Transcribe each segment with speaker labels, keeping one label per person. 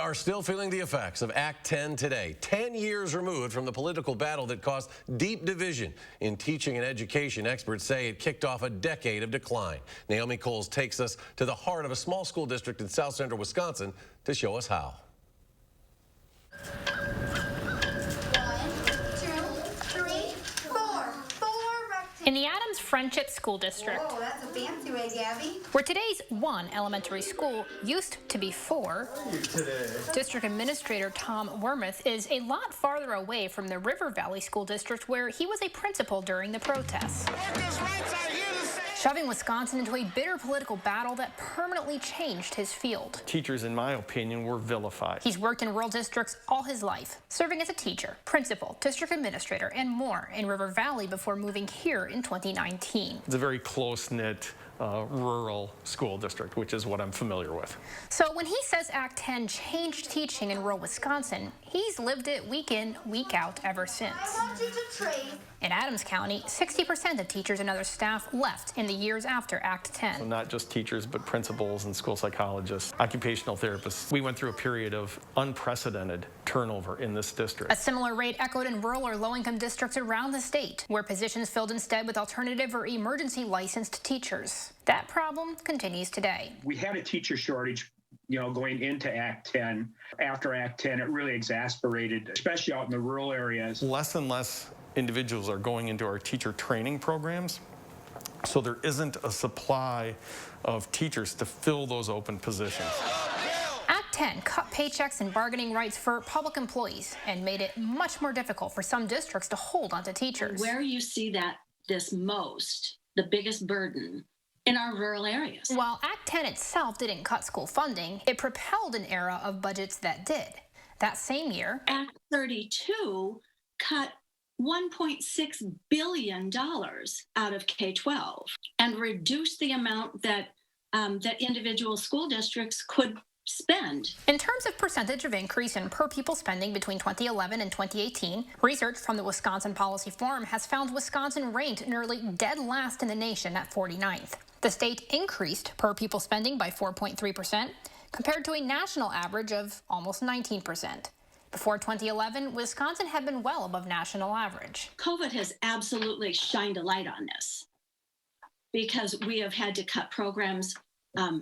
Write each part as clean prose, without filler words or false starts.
Speaker 1: are still feeling the effects of Act 10 today, 10 years removed from the political battle that caused deep division in teaching and education. Experts say it kicked off a decade of decline. Naomi Coles takes us to the heart of a small school district in south central Wisconsin to show us how.
Speaker 2: In the Adams Friendship School District,
Speaker 3: Whoa, that's a fancy way, Gabby.
Speaker 2: where today's one elementary school used to be four, District Administrator Tom Wermuth is a lot farther away from the River Valley School District where he was a principal during the protests, shoving Wisconsin into a bitter political battle that permanently changed his field.
Speaker 4: Teachers, in my opinion, were vilified.
Speaker 2: He's worked in rural districts all his life, serving as a teacher, principal, district administrator, and more in River Valley before moving here in 2019.
Speaker 4: It's a very close-knit rural school district, which is what I'm familiar with.
Speaker 2: So when he says Act 10 changed teaching in rural Wisconsin, he's lived it week in, week out ever since.
Speaker 3: I want you to trade.
Speaker 2: In Adams County, 60% of teachers and other staff left in the years after Act 10.
Speaker 4: So not just teachers, but principals and school psychologists, occupational therapists. We went through a period of unprecedented turnover in this district.
Speaker 2: A similar rate echoed in rural or low-income districts around the state, where positions filled instead with alternative or emergency licensed teachers. That problem continues today.
Speaker 5: We had a teacher shortage, going into Act 10. After Act 10, it really exasperated, especially out in the rural areas.
Speaker 4: Less and less individuals are going into our teacher training programs, so there isn't a supply of teachers to fill those open positions.
Speaker 2: Act 10 cut paychecks and bargaining rights for public employees and made it much more difficult for some districts to hold onto teachers.
Speaker 6: Where you see this most, the biggest burden, in our rural areas.
Speaker 2: While Act 10 itself didn't cut school funding, it propelled an era of budgets that did. That same year,
Speaker 6: Act 32 cut $1.6 billion out of K-12 and reduced the amount that individual school districts could spend.
Speaker 2: In terms of percentage of increase in per pupil spending between 2011 and 2018, research from the Wisconsin Policy Forum has found Wisconsin ranked nearly dead last in the nation at 49th. The state increased per pupil spending by 4.3%, compared to a national average of almost 19%. Before 2011, Wisconsin had been well above national average.
Speaker 6: COVID has absolutely shined a light on this because we have had to cut programs,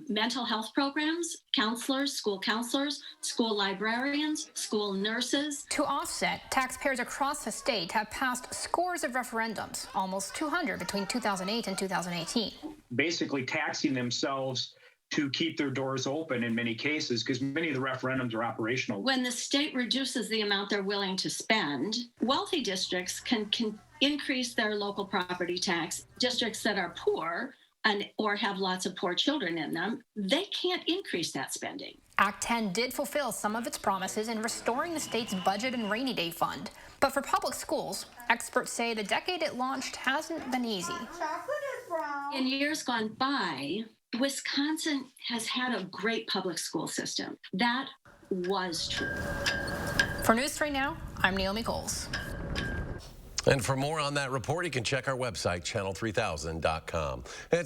Speaker 6: mental health programs, counselors, school librarians, school nurses.
Speaker 2: To offset, taxpayers across the state have passed scores of referendums, almost 200 between 2008 and 2018.
Speaker 5: Basically taxing themselves to keep their doors open in many cases, because many of the referendums are operational.
Speaker 6: When the state reduces the amount they're willing to spend, wealthy districts can increase their local property tax. Districts that are poor or have lots of poor children in them, they can't increase that spending.
Speaker 2: Act 10 did fulfill some of its promises in restoring the state's budget and rainy day fund. But for public schools, experts say the decade it launched hasn't been easy.
Speaker 3: Chocolate is brown.
Speaker 6: In years gone by, Wisconsin has had a great public school system. That was true.
Speaker 2: For News 3 Now, I'm Naomi Coles.
Speaker 1: And for more on that report, you can check our website, channel3000.com.